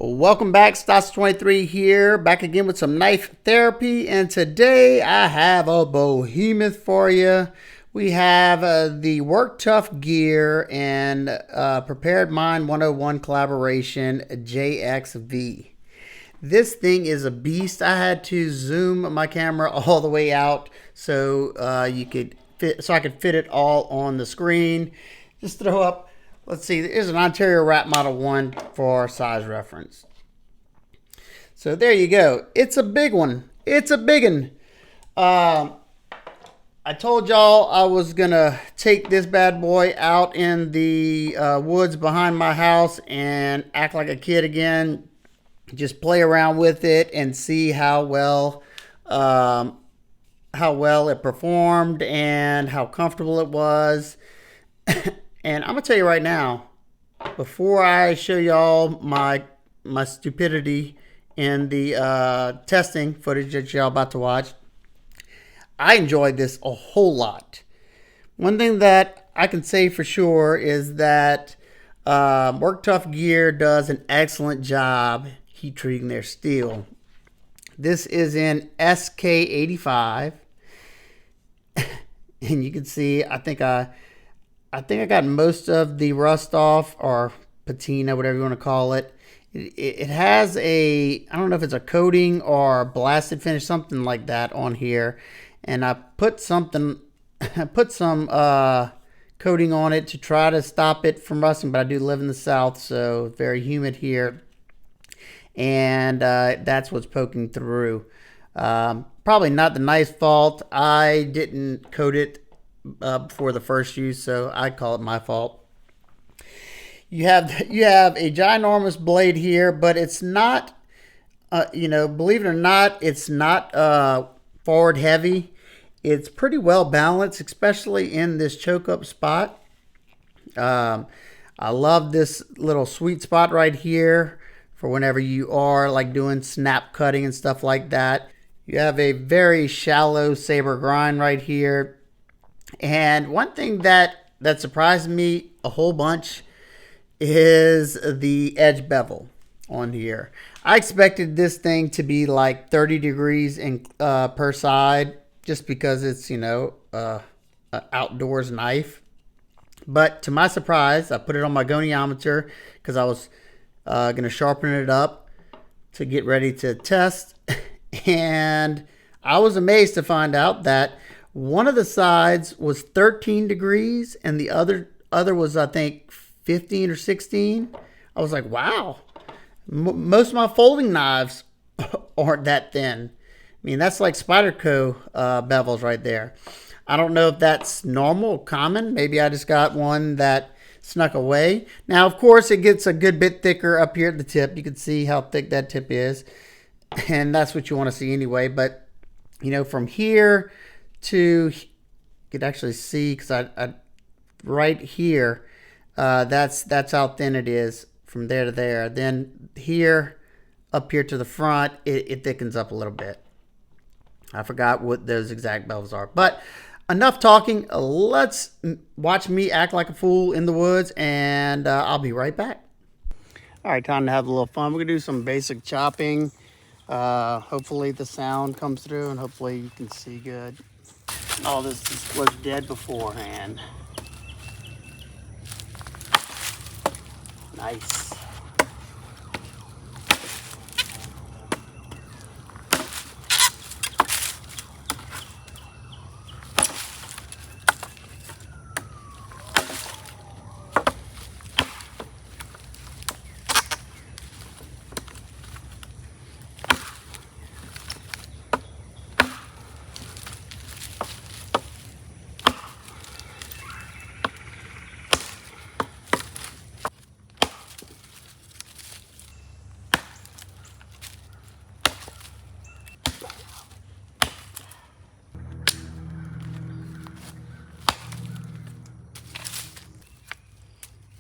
Welcome back, Stas23 here, back again with some knife therapy, and today I have a behemoth for you. We have the Work Tuff Gear and Prepared Mind 101 collaboration JXV. This thing is a beast. I had to zoom my camera all the way out so I could fit it all on the screen. Just throw up. Let's see, there's an Ontario Wrap Model 1 for size reference. So there you go. It's a big one. It's a big one. I told y'all I was going to take this bad boy out in the woods behind my house and act like a kid again. Just play around with it and see how well it performed and how comfortable it was. And I'm going to tell you right now, before I show y'all my stupidity in the testing footage that y'all about to watch, I enjoyed this a whole lot. One thing that I can say for sure is that Work Tuff Gear does an excellent job heat treating their steel. This is in SK85. And you can see, I think I got most of the rust off, or patina, whatever you want to call it. It has a, I don't know if it's a coating or blasted finish, something like that on here. And I put some coating on it to try to stop it from rusting, but I do live in the South, so it's very humid here. And that's what's poking through. Probably not the knife's fault. I didn't coat it before the first use, so I call it my fault. You have a ginormous blade here, but it's not, believe it or not, it's not forward heavy. It's pretty well balanced, especially in this choke up spot. I love this little sweet spot right here for whenever you are like doing snap cutting and stuff like that. You have a very shallow saber grind right here. And one thing that surprised me a whole bunch is the edge bevel on here. I expected this thing to be like 30 degrees in, per side, just because it's, an outdoors knife. But to my surprise, I put it on my goniometer because I was going to sharpen it up to get ready to test. And I was amazed to find out that one of the sides was 13 degrees and the other was, I think, 15 or 16. I was like, wow. Most of my folding knives aren't that thin. I mean, that's like Spyderco bevels right there. I don't know if that's normal, common. Maybe I just got one that snuck away. Now, of course, it gets a good bit thicker up here at the tip. You can see how thick that tip is. And that's what you want to see anyway. But, from here to, you could actually see, because I right here, that's how thin it is from there to there. Then here, up here to the front, it thickens up a little bit. I forgot what those exact bevels are. But enough talking. Let's watch me act like a fool in the woods, and I'll be right back. All right, time to have a little fun. We're going to do some basic chopping. Hopefully the sound comes through, and hopefully you can see good. All this was dead beforehand. Nice.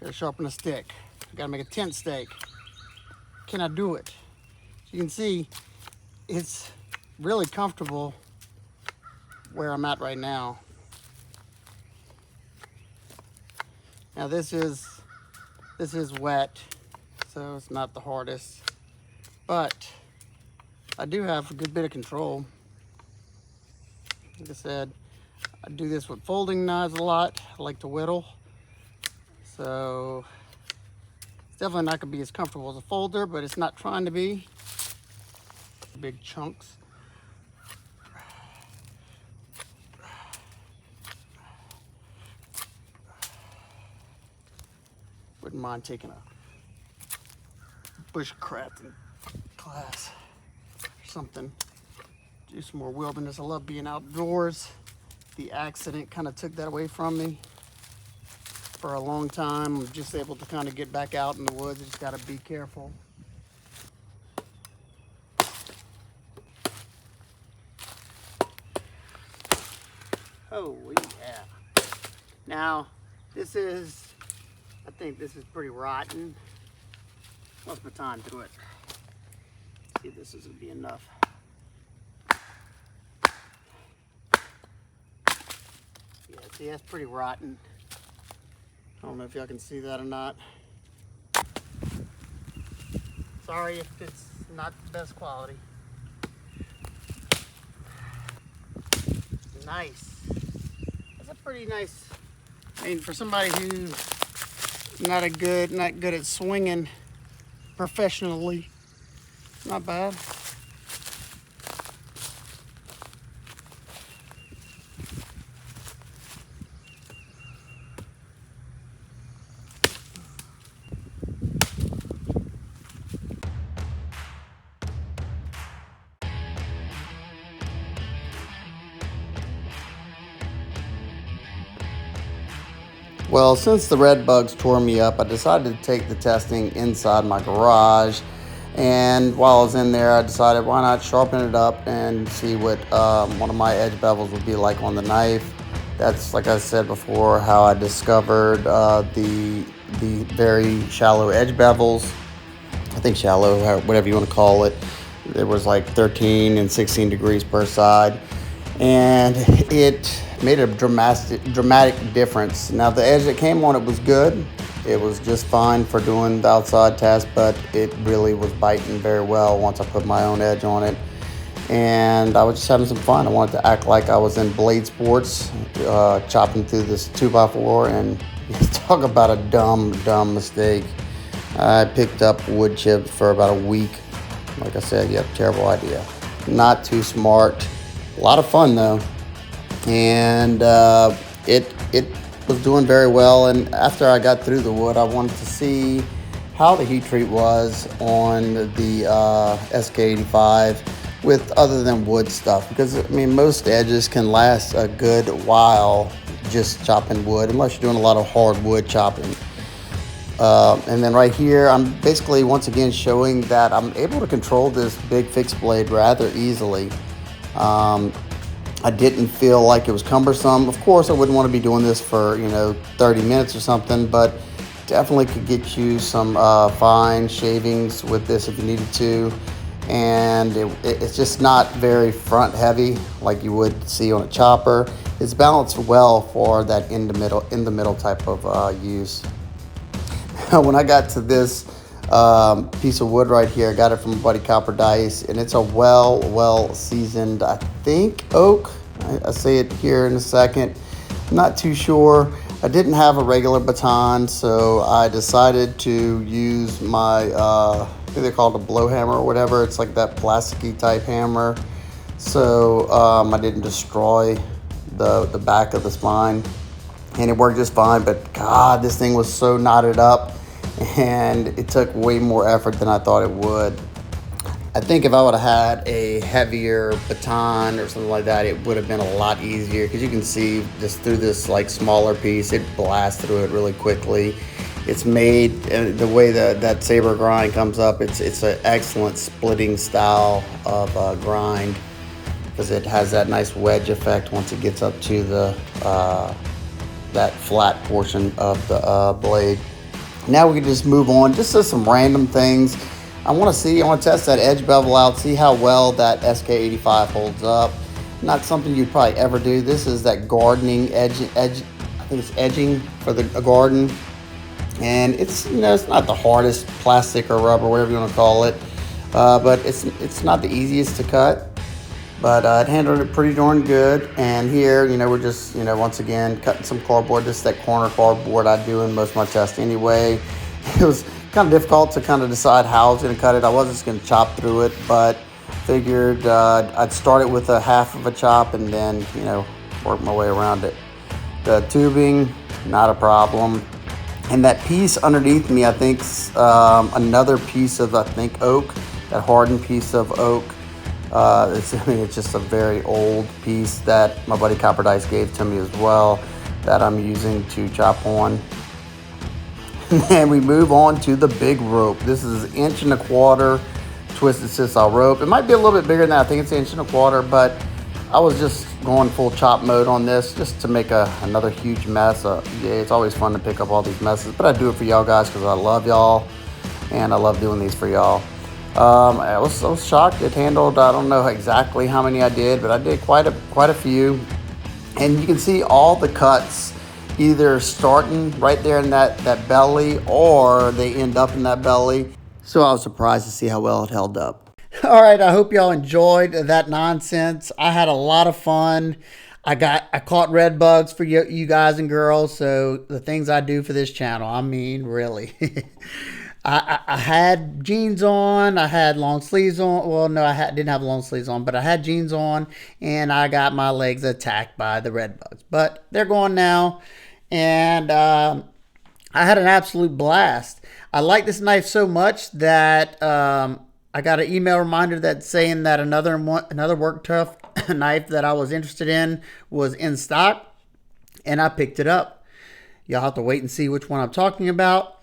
Gotta sharpen a stick. Gotta make a tent stake. Can I do it? You can see it's really comfortable where I'm at right now. Now this is wet, so it's not the hardest. but I do have a good bit of control. Like I said, I do this with folding knives a lot. I like to whittle. So it's definitely not gonna be as comfortable as a folder, but it's not trying to be. Big chunks. Wouldn't mind taking a bushcrafting class or something. Do some more wilderness. I love being outdoors. The accident kind of took that away from me for a long time. I'm just able to kind of get back out in the woods. I just got to be careful. Oh yeah. Now this is, I think this is pretty rotten. Let's put time to it. See if this is gonna be enough. Yeah, see, that's pretty rotten. I don't know if y'all can see that or not. Sorry if it's not the best quality. Nice. That's a pretty nice, I mean, for somebody who's not good at swinging professionally, not bad. Well, since the red bugs tore me up, I decided to take the testing inside my garage. And while I was in there, I decided why not sharpen it up and see what one of my edge bevels would be like on the knife. That's, like I said before, how I discovered the very shallow edge bevels. I think shallow, whatever you want to call it. It was like 13 and 16 degrees per side. And it made a dramatic difference. Now the edge that came on it was good. It was just fine for doing the outside test, but it really was biting very well once I put my own edge on it. And I was just having some fun. I wanted to act like I was in blade sports, chopping through this 2x4, and talk about a dumb mistake. I picked up wood chips for about a week. Like I said, yep, terrible idea. Not too smart. A lot of fun though. And it was doing very well. And after I got through the wood, I wanted to see how the heat treat was on the SK85 with other than wood stuff, because I mean most edges can last a good while just chopping wood unless you're doing a lot of hardwood chopping. And then right here, I'm basically once again showing that I'm able to control this big fixed blade rather easily. I didn't feel like it was cumbersome. Of course, I wouldn't want to be doing this for 30 minutes or something, but definitely could get you some fine shavings with this if you needed to. And it's just not very front heavy like you would see on a chopper. It's balanced well for that in the middle type of use. When I got to this piece of wood right here, I got it from Buddy Copper Dice, and it's a well seasoned, I think, oak. I say it here in a second. I'm not too sure. I didn't have a regular baton, so I decided to use my I think they call it a blow hammer or whatever. It's like that plasticky type hammer. So I didn't destroy the back of the spine, and it worked just fine. But God, this thing was so knotted up, and it took way more effort than I thought it would. I think if I would have had a heavier baton or something like that, it would have been a lot easier, because you can see just through this like smaller piece, it blasts through it really quickly. It's made the way that saber grind comes up. It's an excellent splitting style of grind, because it has that nice wedge effect once it gets up to the that flat portion of the blade. Now we can just move on just to some random things. I want to test that edge bevel out, see how well that SK85 holds up. Not something you'd probably ever do. This is that gardening edge. I think it's edging for a garden. And it's, it's not the hardest plastic or rubber, whatever you want to call it. but it's not the easiest to cut. But it handled it pretty darn good. And here, we're just, once again, cutting some cardboard. This is that corner cardboard I do in most of my tests anyway. It was kind of difficult to kind of decide how I was going to cut it. I wasn't just going to chop through it, but figured I'd start it with a half of a chop and then, work my way around it. The tubing, not a problem. And that piece underneath me, I think, another piece of, oak, that hardened piece of oak. It's just a very old piece that my buddy Copper Dice gave to me as well that I'm using to chop on. And we move on to the big rope. This is 1.25 inch twisted sisal rope. It might be a little bit bigger than that. I think it's 1.25 inch, but I was just going full chop mode on this just to make another huge mess. Yeah, it's always fun to pick up all these messes, but I do it for y'all guys because I love y'all and I love doing these for y'all. I was shocked. It handled, I don't know exactly how many I did, but I did quite a few. And you can see all the cuts either starting right there in that belly or they end up in that belly. So I was surprised to see how well it held up. All right, I hope y'all enjoyed that nonsense. I had a lot of fun. I caught red bugs for you guys and girls. So the things I do for this channel, I mean, really. I had jeans on, I had long sleeves on. Well, no, didn't have long sleeves on, but I had jeans on, and I got my legs attacked by the red bugs. But they're gone now, and I had an absolute blast. I like this knife so much that I got an email reminder that's saying that another Work Tuff knife that I was interested in was in stock, and I picked it up. Y'all have to wait and see which one I'm talking about.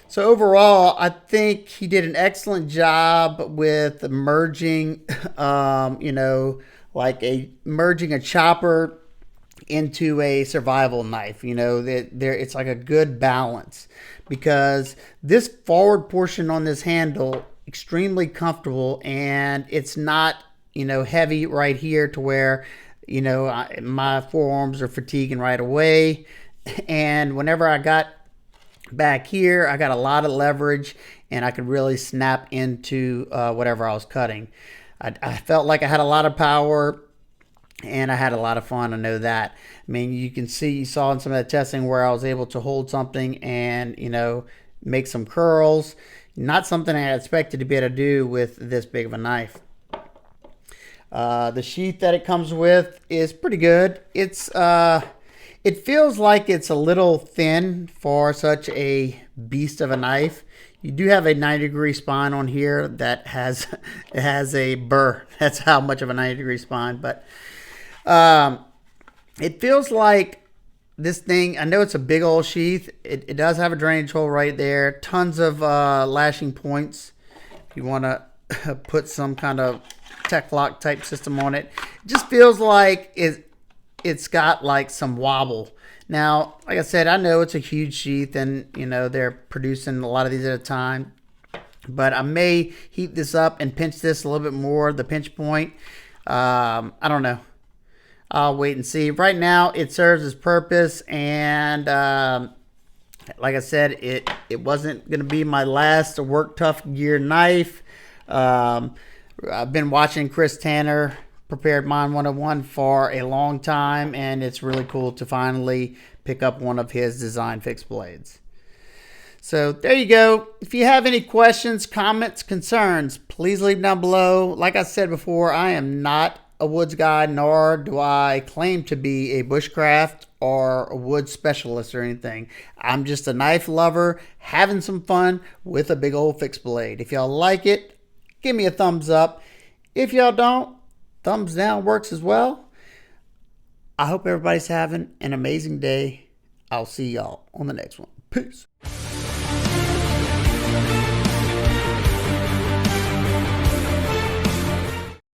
So overall, I think he did an excellent job with merging, merging a chopper into a survival knife. It's like a good balance, because this forward portion on this handle, extremely comfortable, and it's not, heavy right here to where, my forearms are fatiguing right away. And whenever I got back here, I got a lot of leverage and I could really snap into whatever I was cutting. I felt like I had a lot of power and I had a lot of fun. I know that. I mean, you saw in some of the testing where I was able to hold something and, make some curls. Not something I expected to be able to do with this big of a knife. The sheath that it comes with is pretty good. It feels like it's a little thin for such a beast of a knife. You do have a 90-degree spine on here that has a burr. That's how much of a 90-degree spine. But it feels like this thing, I know it's a big old sheath. It does have a drainage hole right there. Tons of lashing points. If you want to put some kind of tech lock type system on it. It just feels like it's got like some wobble. Now, like I said, I know it's a huge sheath and, they're producing a lot of these at a time. But I may heat this up and pinch this a little bit more, the pinch point. I don't know. I'll wait and see. Right now, it serves its purpose. And like I said, it wasn't going to be my last Work Tuff Gear knife. I've been watching Chris Tanner Prepared Mind 101 for a long time, and it's really cool to finally pick up one of his design fixed blades. So there you go. If you have any questions, comments, concerns, please leave down below. Like I said before, I am not a woods guy, nor do I claim to be a bushcraft or a wood specialist or anything. I'm just a knife lover having some fun with a big old fixed blade. If y'all like it, give me a thumbs up. If y'all don't, thumbs down works as well. I hope everybody's having an amazing day. I'll see y'all on the next one. Peace.